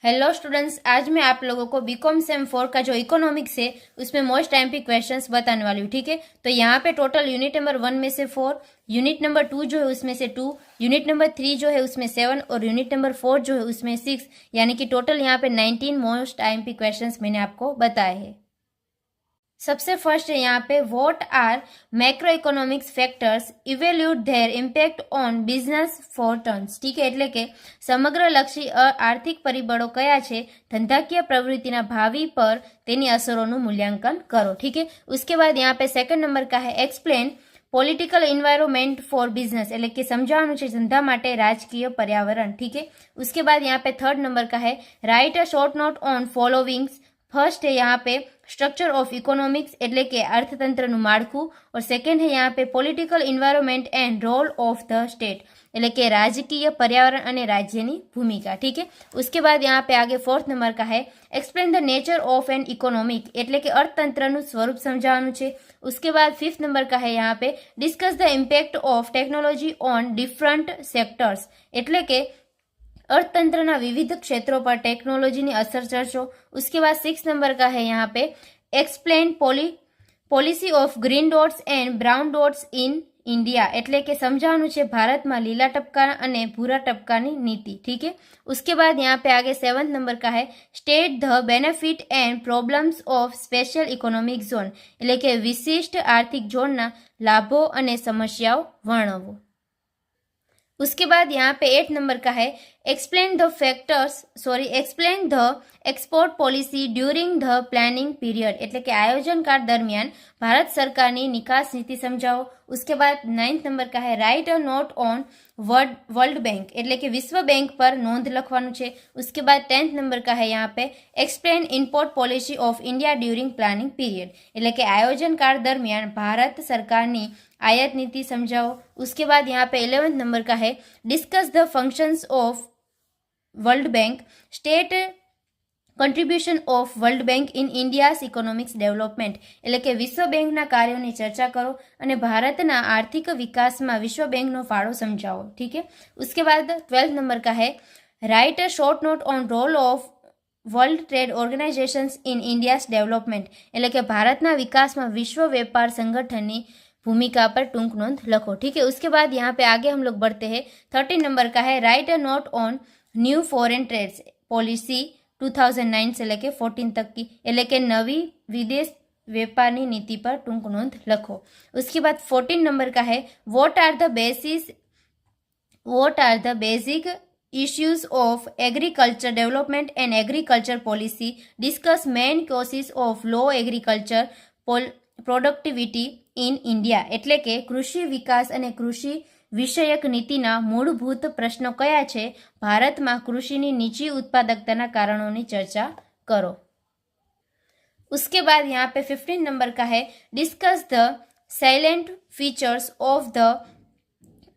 Hello students, आज मैं आप लोगों को बीकॉम सेम 4 का जो इकोनॉमिक्स है उसमें मोस्ट टाइम क्वेश्चंस बताने वाली हूँ। ठीक है, तो यहाँ पे टोटल यूनिट नंबर 1 में से 4, यूनिट नंबर 2 जो है उसमें से 2, यूनिट नंबर 3 जो है उसमें 7 और यूनिट नंबर 4 जो है उसमें 6, यानी कि टोटल यहाँ पे 19 मोस्ट टाइम क्वेश्चंस मैंने आपको बताए हैं। सबसे फर्स्ट है यहाँ पे, what are macro economics factors evaluate their impact on business for turns. ठीक है, એટલે કે સમગ્રલક્ષી આર્થિક પરિબળો કયા છે ધંધાકીય પ્રવૃત્તિના ભાવિ પર તેની અસરોનું મૂલ્યાંકન કરો। ठीक है, उसके बाद यहाँ पे सेकंड नंबर का है explain political environment four business, એટલે કે સમજાવવાનું છે ધંધા માટે રાજકીય પર્યાવરણ। ठीक है, उसके बाद यहाँ पे थर्ड नंबर का है write a short note on followings. First है यहाँ पे स्ट्रक्चर ऑफ इकोनॉमिक्स, એટલે કે અર્થતંત્રનું માળખું, और सेकंड है यहाँ पे political environment and role of the state, એટલે કે રાજકીય पर्यावरण અને રાજ્યની ભૂમિકા। ठीक है, उसके बाद यहाँ पे आगे फोर्थ नंबर का है explain the nature of an economic, એટલે કે અર્થતંત્રનું સ્વરૂપ સમજાવવાનું છે। उसके बाद फिफ्थ नंबर का है यहाँ पे discuss the impact of technology on different sectors, એટલે કે अर्थतंत्रना विविध क्षेत्रों पर टेक्नोलॉजी की असर चर्चो। उसके बाद सिक्स नंबर का है यहाँ पे explain policy of green dots and brown dots in India, એટલે કે સમજાવવાનું છે ભારતમાં લીલા ટપકા અને ભૂરા ટપકાની નીતિ। ठीक है, उसके बाद यहाँ पे आगे सेवंथ नंबर का है स्टेट ध benefit and problems of special economic zone, એટલે કે વિશિષ્ટ આર્થિક ઝોનના લાભો અને સમસ્યાઓ વર્ણવો। उसके बाद यहाँ पे 8 नंबर का है explain the export policy during ध प्लानिंग पीरियड, એટલે કે આયોજનકાળ દરમિયાન ભારત સરકારની નિકાસ નીતિ સમજાવો। उसके बाद 9th नंबर का है write a note on world bank, એટલે કે વિશ્વ બેંક પર નોંધ લખવાનું છે। उसके बाद 10th नंबर का है यहाँ पे explain import policy of India during planning period, એટલે કે આયોજનકાળ દરમિયાન ભારત સરકારની आयात नीति समझाओ। उसके बाद यहाँ पे 11th नंबर का है discuss the functions of world bank, state contribution of world bank in India's economics development, એટલે કે વિશ્વ બેંકના કાર્યોની ચર્ચા કરો અને ભારતના આર્થિક વિકાસમાં વિશ્વ બેંકનો ફાળો સમજાવો। ठीक है, उसके बाद 12th नंबर का है write a short note on role of world trade organisations in India's development, એટલે કે ભારતના વિકાસમાં વિશ્વ વેપાર સંગઠનની भूमिका पर टूंक नोंध लखो। ठीक है, उसके बाद यहाँ पे आगे हम लोग बढ़ते हैं। 13 नंबर का है write a note on new foreign trades policy 2009 से लेके 14 तक की, એટલે કે નવી વિદેશ વેપારની નીતિ પર ટૂંક નોંધ લખો। उसके बाद 14 नंबर का है what are the basic issues of agriculture development and agriculture policy, discuss main causes of low agriculture productivity in India, એટલે કે કૃષિ વિકાસ અને કૃષિ વિષયક નીતિના મૂળભૂત પ્રશ્નો કયા છે, ભારતમાં કૃષિની નીચી ઉત્પાદકતાના કારણોની ચર્ચા કરો। उसके बाद यहाँ पे 15 नंबर का है discuss the salient features of the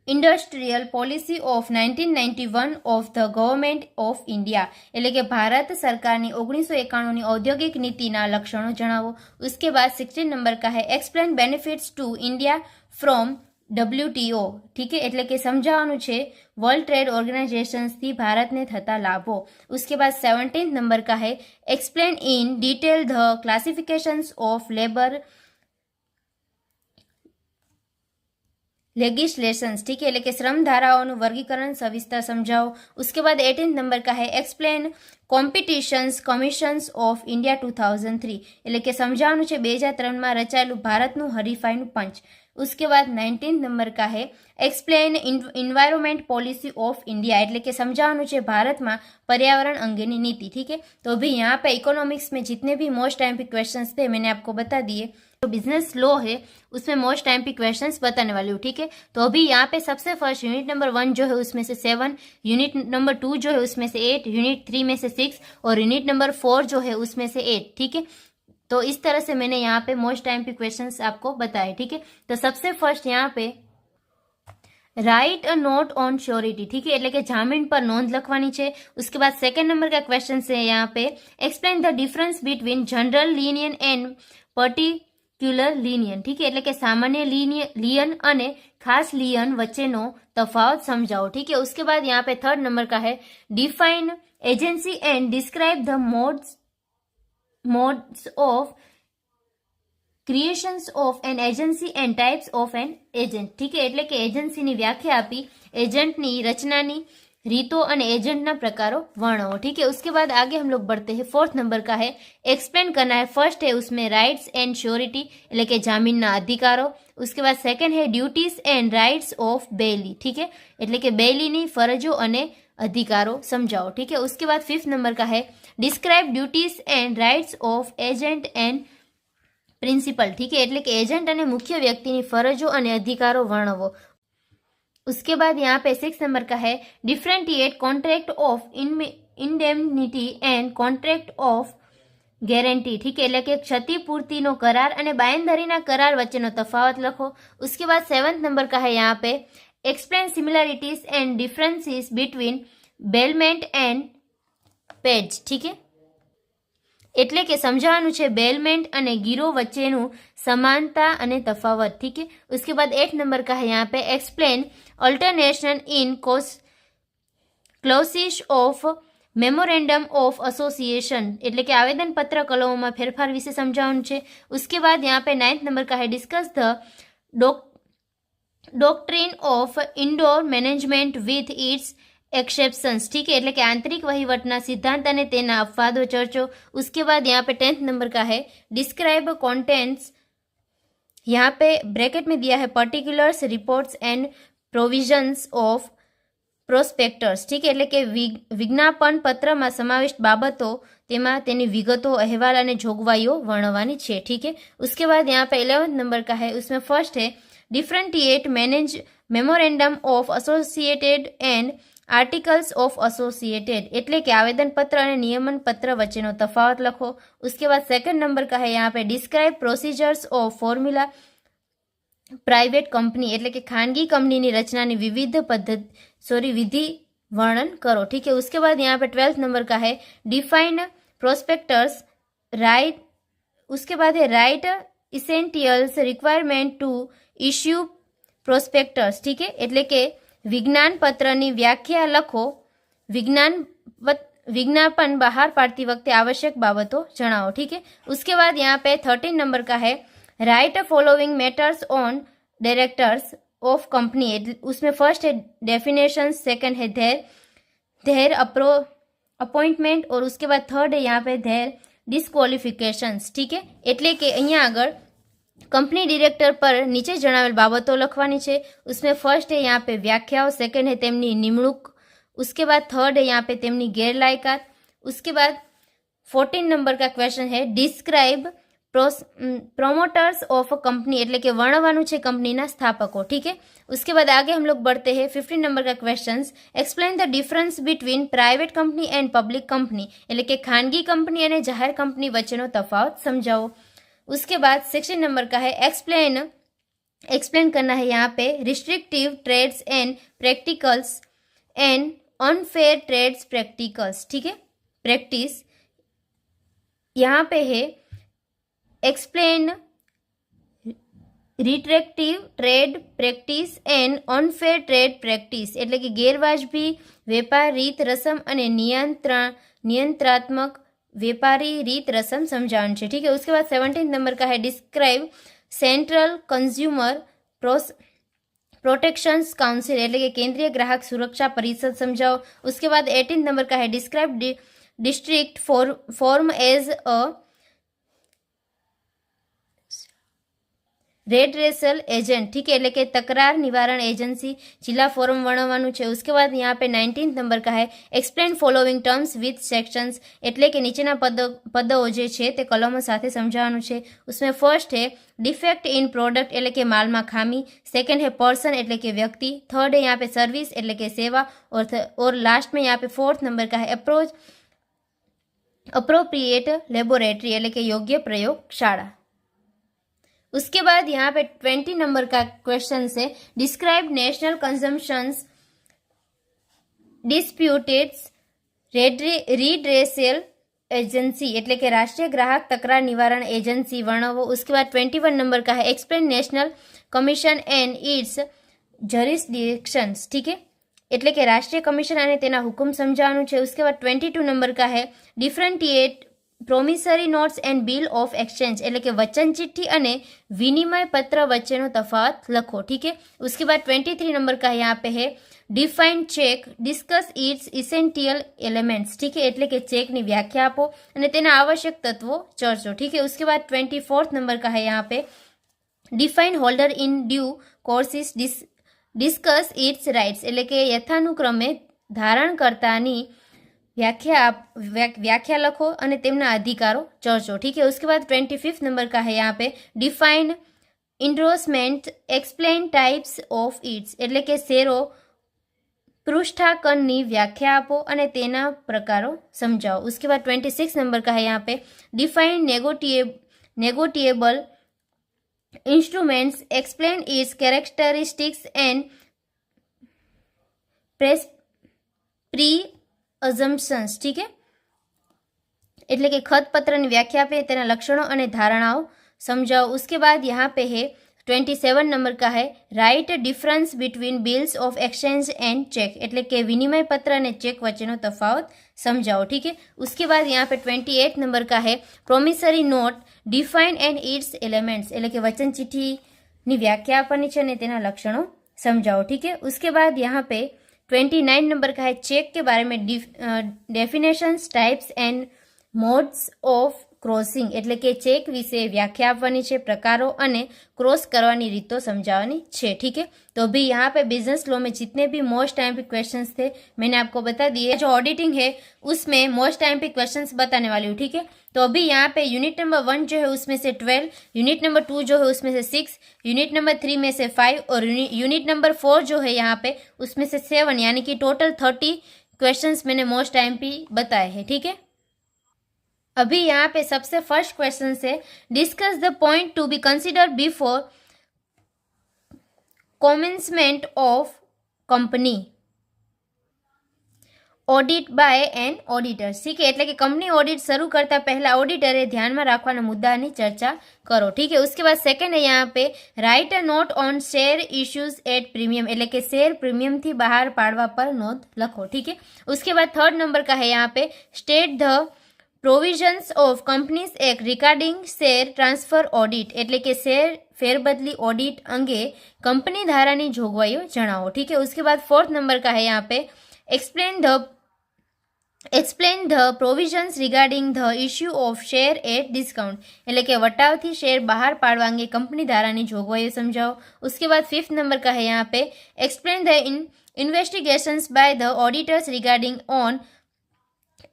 industrial policy of 1991 of the government of India, એટલે કે ભારત સરકારની 1991ની ઔદ્યોગિક નીતિના લક્ષણો જણાવો। उसके बाद 16 नंबर का है explain benefits to India from WTO। ठीक है, એટલે કે સમજાવવાનું છે વર્લ્ડ ટ્રેડ ઓર્ગેનાઇઝેશન્સથી ભારતને થતા લાભો। उसके बाद 17th नंबर का है explain in detail the classifications of labour legislations. ठीक है, એટલે કે શ્રમ ધારાઓનું વર્ગીકરણ સવિસ્તર સમજાવો। उसके बाद 18th नंबर का है explain competitions commissions of India 2003, એટલે કે સમજાવવાનું છે 2003માં રચાયેલું ભારતનું હરીફાઈનું પંચ। उसके बाद 19th नंबर का है explain environment policy of India, એટલે કે સમજાવવાનું છે ભારતમાં पर्यावरण अंगेनी नीति। ठीक है, तो अभी यहाँ पे इकोनॉमिक्स में जितने भी मोस्ट टाइम पे क्वेश्चंस थे मैंने आपको बता दिए। तो बिजनेस लॉ है उसमें मोस्ट टाइम पे क्वेश्चंस बताने वाली हूँ। ठीक है, तो अभी यहाँ पे सबसे फर्स्ट यूनिट नंबर 1 जो है उसमें से 7, यूनिट नंबर 2 जो है उसमें से 8, यूनिट 3 में से 6 और यूनिट नंबर 4 जो है उसमें से 8। ठीक है, तो इस तरह से मैंने यहाँ पे मोस्ट टाइम पे क्वेश्चंस आपको बताए। ठीक है, तो सबसे फर्स्ट यहाँ पे right a note on surety. ठीक है, એટલે કે જામીન પર નોંધ લખવાની છે। उसके बाद सेकंड नंबर का क्वेश्चन है यहाँ पे explain the difference between general Linnean and particular Linnean. ठीक है, એટલે કે સામાન્ય લિયન અને ખાસ લિયન વચ્ચેનો તફાવત સમજાવો। ठीक है, उसके बाद यहाँ पे थर्ड नंबर का है define agency and describe the modes of creations of an agency and types of an agent. ठीक है, એટલે કે એજન્સીની વ્યાખ્યા આપી, એજન્ટની રચનાની રીતો અને એજન્ટના પ્રકારો વર્ણવો. ठीक है, उसके बाद आगे हम लोग बढ़ते हैं. 4th नंबर का है एक्सप्लेन करना है. फर्स्ट है उसमें राइट्स एंड श्योरिटी એટલે કે જામીનના અધિકારો. उसके बाद सेकंड है duties and rights of belly. ठीक है, એટલે કે બેલીની ફરજો અને अधिकारों समझाओ. ठीक है, उसके बाद 5th नंबर का है describe duties and rights of agent and principal. ठीक है, એટલે કે એજન્ટ અને મુખ્ય વ્યક્તિની ફરજો અને અધિકારો વર્ણવો. उसके बाद यहाँ पे 6 नंबर का है differentiate contract of indemnity and contract of guarantee. ठीक है, એટલે કે क्षतिपूर्तिનો करार અને બાંયધરીના करार વચ્ચેનો તફાવત લખો. उसके बाद 7th नंबर का है यहाँ पे explain similarities and differences between bailment and page. ठीक है, એટલે કે સમજાવવાનું છે બેલમેન્ટ અને ગીરો વચ્ચેનું સમાનતા અને તફાવત. ठीक है, उसके बाद 8 नंबर का है यहाँ पे explain alteration in clauses of memorandum of association. એટલે કે આવેદન પત્ર કલમોમાં ફેરફાર વિશે સમજાવવાનું છે. उसके बाद यहाँ पे 9th नंबर का है discuss the doctrine of indoor management with its exceptions. ठीक है, એટલે કે આંતરિક વહીવટના સિદ્ધાંત અને તેના અપવાદો ચર્ચો. उसके बाद यहाँ पे 10th नंबर का है डिस्क्राइब कॉन्टेंट्स. यहाँ पे ब्रैकेट में दिया है particulars reports and provisions of prospectus. ठीक है, એટલે કે વિજ્ઞાપન પત્રમાં સમાવિષ્ટ બાબતો તેમાં તેની વિગતો, અહેવાલ અને જોગવાઈઓ વર્ણવવાની છે. ठीक है, उसके बाद यहाँ पे 11th नंबर का है उसमें फर्स्ट है differentiate manage memorandum of association and articles of association. એટલે કે આવેદન પત્ર અને નિયમન પત્ર વચ્ચેનો તફાવત લખો. उसके बाद 2nd नंबर का है यहाँ पे describe procedures of formula private company. એટલે કે ખાનગી કંપનીની રચનાની વિધિ वर्णन करो. ठीक है, उसके बाद यहाँ पे 12th नंबर का है डिफाइन प्रोस्पेक्टर्स राइट. उसके बाद है right इसेंटियल्स requirement to issue prospectors. ठीक है, એટલે કે વિજ્ઞાન પત્રની વ્યાખ્યા લખો. विज्ञापन बाहर पाड़ती वक्त आवश्यक बाबतों जણાવો. ठीक है, उसके बाद यहाँ पे 13 नंबर का है right following matters on directors of company. उसमें फर्स्ट है डेफिनेशन, सेकंड है देयर अपॉइंटमेंट और उसके बाद थर्ड है यहाँ पे देयर डिस्क्वॉलिफिकेशंस. ठीक है, એટલે કે અહીંયા આગળ कंपनी डायरेक्टर पर नीचे जणावेल बाबतों लखवानी है. उसमें फर्स्ट है यहाँ पे व्याख्याओं, सेकंड है तेमनी निमणूक, उसके बाद थर्ड है यहाँ पे तेमनी गैरलायकात. उसके बाद 14 नंबर का क्वेश्चन है डिस्क्राइब प्रोमोटर्स ऑफ कंपनी. એટલે કે વર્ણવાનું છે કંપનીના સ્થાપકો. ठीक है, उसके बाद आगे हम लोग बढ़ते हैं 15 नंबर का question explain the difference between private company and public company. એટલે કે ખાનગી કંપની અને જાહેર કંપની વચ્ચેનો તફાવત સમજાવો. उसके बाद 16 नंबर का है एक्सप्लेन करना है यहाँ पे restrictive trades and practicals and unfair trades practicals. ठीक है, प्रैक्टिस यहाँ पे है explain restrictive trade practice and unfair trade practice. એટલે કે ગેરવાજબી વેપાર રીત રસમ અને નિયંત્રાત્મક व्यापारी रीत रसम समझावन है. ठीक है, उसके बाद 17 नंबर का है describe central consumer protection council. એટલે કે केंद्रीय ग्राहक सुरक्षा परिषद समझाओ. उसके बाद 18 नंबर का है describe district forum as a redressal agent. ठीक है, એટલે કે तकरार निवारण एजेंसी जिला फोरम वर्णवવાનું છે. उसके बाद यहाँ पे 19th नंबर का है explain following terms with sections. એટલે કે નીચેના પદો જે છે તે કલમો સાથે સમજાવવાનું છે. उसमें फर्स्ट है डिफेक्ट इन प्रोडक्ट એટલે કે માલમાં ખામી, सेकंड है पर्सन એટલે કે व्यक्ति, थर्ड है यहाँ पे सर्विस એટલે કે सेवा और लास्ट में यहाँ पे 4th नंबर का है अप्रोप्रिएट लेबोरेटरी એટલે કે योग्य प्रयोगशाला. उसके बाद यहाँ पे 20 नंबर का क्वेश्चन से describe national consumer disputes redressal agency એટલે કે રાષ્ટ્રીય ગ્રાહક તકરાર નિવારણ એજન્સી વર્ણવો. उसके बाद 21 नंबर का है explain national commission and its jurisdictions. ठीक है, એટલે કે રાષ્ટ્રીય કમિશન અને તેના હુકમ સમજાવવાનું છે. उसके बाद 22 नंबर का है differentiate promissory notes and bill of exchange એટલે કે વચન ચિઠ્ઠી અને વિનિમય પત્ર વચ્ચેનો તફાવત લખો. ठीक है. उसके बाद 23 नंबर का यहाँ पे है define cheque discuss its essential elements. ठीक है. એટલે કે ચેકની વ્યાખ્યા આપો અને તેના આવશ્યક તત્વો ચર્ચો. ठीक है. उसके बाद 24 नंबर का है यहाँ पे define holder in due courses discuss its rights એટલે કે યથાનુક્રમે ધારણકર્તાની व्याख्या लखो અને તેમના અધિકારો ચર્ચો. ठीक है. उसके बाद 25 नंबर का है यहाँ पे define endorsement explain types of its એટલે કે શેરો પૃષ્ઠાંકનની વ્યાખ્યા આપો અને તેના પ્રકારો સમજાવો. उसके बाद 26 नंबर का है यहाँ पे define negotiable instruments explain its characteristics and presumptions. ठीक है. એટલે કે ખતપત્રની વ્યાખ્યા આપે તેના લક્ષણો અને ધારણાઓ સમજાવો. उसके बाद यहाँ पे है 27 नंबर का है write difference between bills of exchange and cheque એટલે કે વિનિમય પત્ર અને ચેક વચ્ચેનો તફાવત સમજાવો. ठीक है. उसके बाद यहाँ पे 28 नंबर का है promissory note define and its elements એટલે કે વચન ચિઠ્ઠીની વ્યાખ્યા આપવાની છે અને તેના લક્ષણો સમજાવો. ठीक है. उसके बाद यहाँ पे 29 नंबर का है चेक के बारे में definitions types and modes of crossing એટલે કે ચેક વિશે વ્યાખ્યા આપવાની છે, પ્રકારો અને ક્રોસ કરવાની રીતો સમજાવવાની છે. ठीक है. तो अभी यहाँ पे बिजनेस लॉ में जितने भी मोस्ट टाइम पे क्वेश्चंस थे मैंने आपको बता दिए. जो ऑडिटिंग है उसमें मोस्ट टाइम पे क्वेश्चंस बताने वाली हूँ. ठीक है. तो अभी यहाँ पे यूनिट नंबर 1 जो है उसमें से 12, यूनिट नंबर 2 जो है उसमें से 6, यूनिट नंबर 3 में से 5 और यूनिट नंबर 4 जो है यहाँ पे उसमें से 7, यानी कि टोटल 30 क्वेश्चंस मैंने मोस्ट टाइम पे बताए हैं. ठीक है. अभी यहाँ पे सबसे फर्स्ट क्वेश्चन से discuss the point to be consider before commencement of company audit by an auditor. ठीक है. એટલે કે કંપની ઓડિટ શરૂ કરતા પહેલા ઓડિટરે ધ્યાનમાં રાખવાના મુદ્દાની ચર્ચા કરો. ठीक है. उसके बाद सेकंड है यहाँ पे right a note on share issues at premium એટલે કે શેર પ્રીમિયમ થી બહાર પાડવા પર નોંધ લખો. ठीक है. उसके बाद थर्ड नंबर का है यहाँ पे state the provisions of companies act regarding share transfer audit એટલે કે શેર फेरबदली ऑडिट अंगे कंपनी धारानी जोगवाईओ जणावो. ठीक है. उसके बाद फोर्थ नंबर का है यहाँ पे explain the provisions regarding the issue of share at discount એટલે કે વટાવથી શેર બહાર પાડવા અંગે કંપની ધારાની જોગવાઈઓ સમજાવો. उसके बाद फिफ्थ नंबर का है यहाँ पे explain the investigations by the auditors regarding on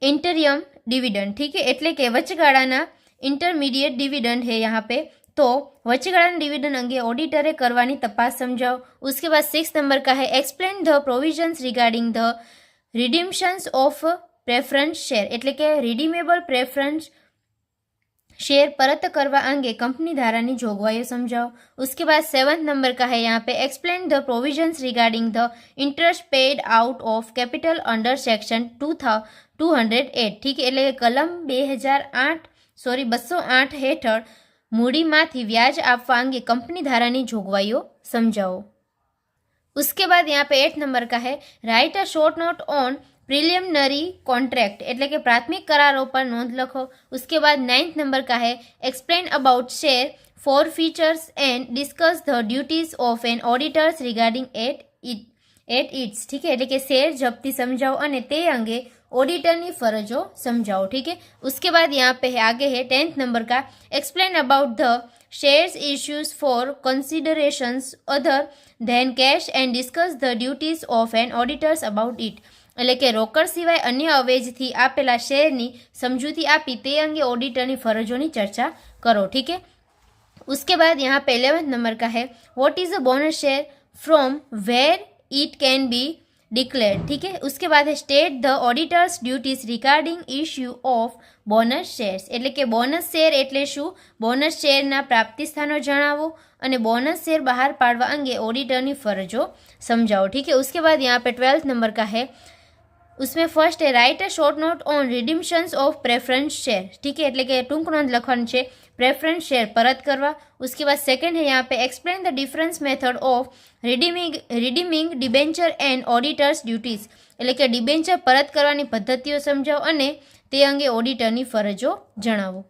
interim dividend. ठीक है. એટલે કે વચગાળાના इंटरमीडिएट डिविडेंड है यहाँ पे. तो वचगाळाना डिविडेंड अंगे ऑडिटरे करवानी तपास समझाओ. उसके बाद 6 नंबर का है explain the provisions regarding the redemptions of preference share એટલે કે रिडीमेबल प्रेफरन्स शेर परत करवा अंगे कंपनी धारानी जोगवाईओ समझाओ. उसके बाद 7th नंबर का है यहाँ पे explain the provisions regarding the interest paid out of capital under section 208. ठीक है. એટલે કલમ 208 હેઠળ મૂડીમાંથી વ્યાજ આપવા અંગે કંપની ધારાની જોગવાઈઓ સમજાવો. उसके बाद यहाँ पे 8 नंबर का है write a short note on preliminary contract એટલે કે પ્રાથમિક કરારો પર નોંધ લખો. उसके बाद 9th नंबर का है explain about share for features and discuss the duties of an auditors regarding at its. ठीक है. એટલે કે શેર જપ્તી समझाओ અને તે અંગે ऑडिटरनी फरजों समझाओ. ठीक है. उसके बाद यहाँ पे आगे है 10th नंबर का explain about the shares issues for considerations other than cash and discuss the duties of an auditors about it એટલે કે રોકડ સિવાય અન્ય અવેજથી આપેલા શેરની સમજૂતી આપી તે અંગે ઓડિટરની ફરજોની ચર્ચા કરો. ठीक है. उसके बाद यहाँ पे 11th नंबर का है what is a bonus share from where it can be declared. ठीक है. उसके बाद है state the auditors duties regarding issue of bonus shares એટલે કે બોનસ શેર એટલે શું, બોનસ શેરના પ્રાપ્તિ સ્થાનો જણાવો અને બોનસ શેર બહાર પાડવા અંગે ઓડિટરની ફરજો સમજાવો. ठीक है. उसके बाद यहाँ पे 12th नंबर का है उसमें फर्स्ट है write a short note on redemptions of preference share, ठीक है, એટલે કે ટૂંક નોંધ લખવાની છે પ્રેફરન્સ શેર પરત કરવા. उसके बाद सेकंड है यहाँ पे explain the difference method of redeeming debenture and auditors duties, એટલે કે ડિબેન્ચર પરત કરવાની પદ્ધતિઓ સમજાવો અને તે અંગે ઓડિટરની ફરજો જણાવો.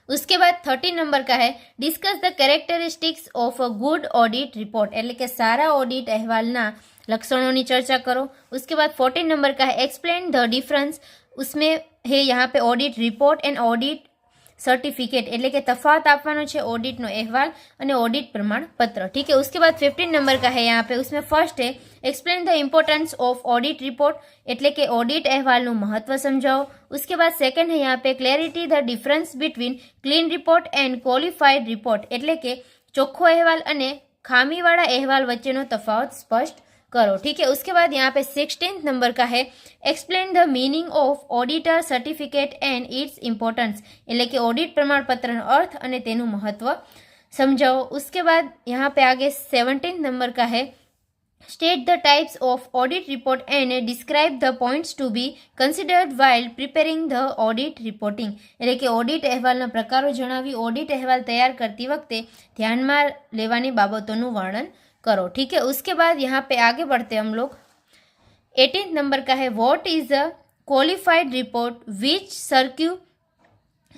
उसके बाद 13 नंबर का है discuss the characteristics of a good audit report, એટલે કે સારા ઓડિટ અહેવાલના लक्षणों की चर्चा करो. उसके बाद 14 नंबर का है एक्सप्लेन द डिफरेंस, उसमें है यहाँ पे audit report and audit certificate, એટલે કે તફાવત આપવાનો છે ઓડિટનો અહેવાલ અને ઓડિટ પ્રમાણપત્ર, ठीक है. उसके बाद 15 नंबर का है यहाँ पे, उसमें फर्स्ट है explain the importance of audit report, એટલે કે ઓડિટ અહેવાલનું મહત્વ સમજાવો. उसके बाद सेकंड है यहाँ पे clarity the difference between clean report and qualified report, એટલે કે ચોખ્ખો અહેવાલ અને ખામીવાળા અહેવાલ વચ્ચેનો તફાવત સ્પષ્ટ करो, ठीक है. उसके बाद यहाँ पे 16 नंबर का है explain the meaning of auditor certificate and its importance, એટલે કે ઓડિટ પ્રમાણપત્રનો અર્થ અને તેનું મહત્વ સમજાવો. उसके बाद यहाँ पे आगे 17 नंबर का है state the types of audit report and describe the points to be considered while preparing the audit reporting, એટલે કે ઓડિટ અહેવાલના પ્રકારો જણાવી ઓડિટ અહેવાલ તૈયાર કરતી વખતે ધ્યાનમાં લેવાની બાબતોનું વર્ણન करो, ठीक है. उसके बाद यहाँ पे आगे बढ़ते हम लोग 18 नंबर का है what is a qualified report which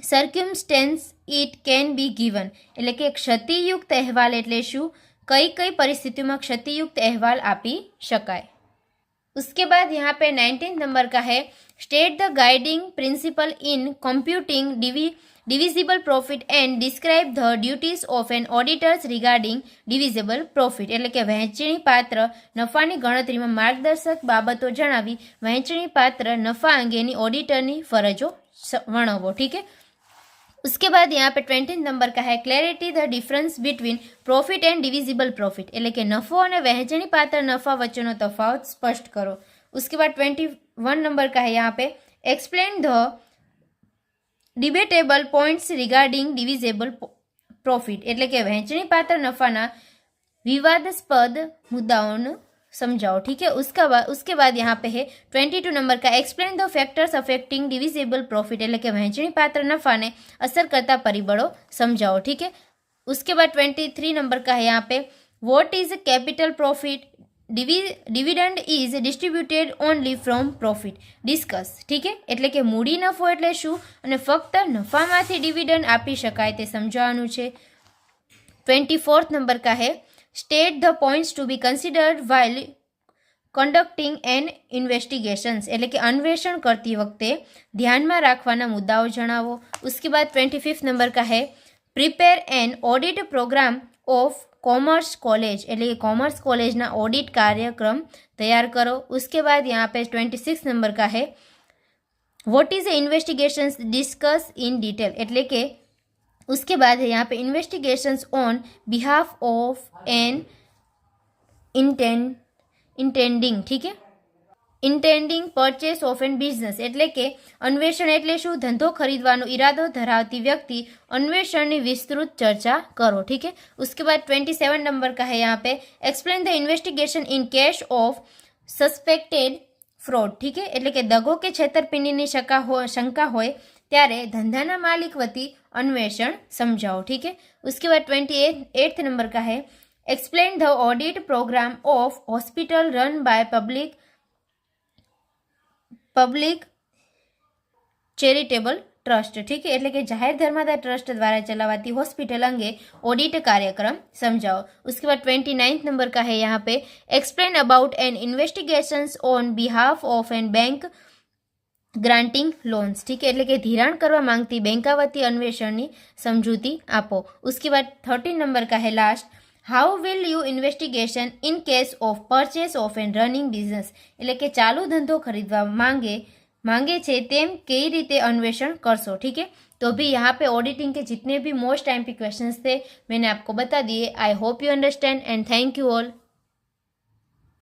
circumstance it can be given, એટલે કે ક્ષતિયુક્ત અહેવાલ એટલે શું, કઈ કઈ પરિસ્થિતિઓમાં ક્ષતિયુક્ત અહેવાલ આપી શકાય. उसके बाद यहाँ पे 19 नंबर का है state the guiding principle in computing divisible profit and describe the duties of an auditors regarding divisible profit, એટલે કે વહેંચણી પાત્ર નફાની ગણતરીમાં માર્ગદર્શક બાબતો જણાવી વહેંચણી પાત્ર નફા અંગેની ઓડિટરની ફરજો વર્ણવો, ठीक है. उसके बाद यहाँ पे 20 नंबर का है clarity the difference between profit and divisible profit, એટલે કે નફો અને વહેંચણી પાત્ર નફા વચ્ચેનો તફાવત સ્પષ્ટ કરો. उसके बाद 21 नंबर का है यहाँ पे एक्सप्लेन ध debatable points regarding divisible profit, એટલે કે વહેંચણી પાત્ર નફાના વિવાદાસ્પદ મુદ્દાઓને समझाओ, ठीक है. उसके बाद यहाँ पे है 22 नंबर का explain the factors affecting divisible profit, એટલે કે વહેંચણી પાત્ર નફાને અસર કરતા પરિબળો સમજાવો, ठीक है. उसके बाद 23 नंबर का है यहाँ पे what is capital profit, dividend is distributed only from profit, discuss, ठीक है. એટલે કે મૂડી નફો એટલે શું અને ફક્ત નફામાંથી ડિવિડન્ડ આપી શકાય તે સમજાવવાનું છે. 24 नंबर का है state the points to be considered while conducting an investigations, એટલે કે અન્વેષણ કરતી વખતે ધ્યાનમાં રાખવાના મુદ્દાઓ જણાવો. उसके बाद 25 नंबर का है prepare an audit program of commerce college, એટલે કે कॉमर्स कॉलेजना ऑडिट कार्यक्रम तैयार करो. उसके बाद यहाँ पे 26 नंबर का है what is investigations discuss in detail, એટલે કે उसके बाद है यहाँ पे investigations on behalf of an intending, ठीक है, intending purchase of an business, એટલે કે અન્વેષણ એટલે શું, ધંધો ખરીદવાનો ઈરાદો ધરાવતી વ્યક્તિ અન્વેષણની વિસ્તૃત ચર્ચા કરો, ठीक है. उसके बाद 27 नंबर का है यहाँ पे explain the investigation in case of suspected fraud, ठीक है, એટલે કે દગો કે છેતરપિંડીની શંકા હોય ત્યારે ધંધાના માલિક વતી અન્વેષણ સમજાવો, ठीक है. उसके बाद 28 नंबर का है explain the audit program of hospital run by public charitable trust, ठीक है, એટલે કે જાહેર ધર્માદાય ટ્રસ્ટ દ્વારા ચલાવાતી હોસ્પિટલ અંગે ઓડિટ કાર્યક્રમ સમજાવો. उसके बाद 29 नंबर का है यहाँ पे explain about an investigations on behalf of an bank granting loans, ठीक है, એટલે કે ધિરાણ કરવા માંગતી બેંકા વતી અન્વેષણની સમજૂતી આપો. उसके बाद 30 नंबर का है last how will you investigation in case of purchase of an running business, એટલે કે ચાલુ ધંધો खरीदवा मांगे छे तेम कई रीते अन्वेषण करसो, ठीक है. तो भी यहाँ पे ऑडिटिंग के जितने भी मोस्ट टाइम पे क्वेश्चंस थे मैंने आपको बता दिए. I hope you understand and thank you all.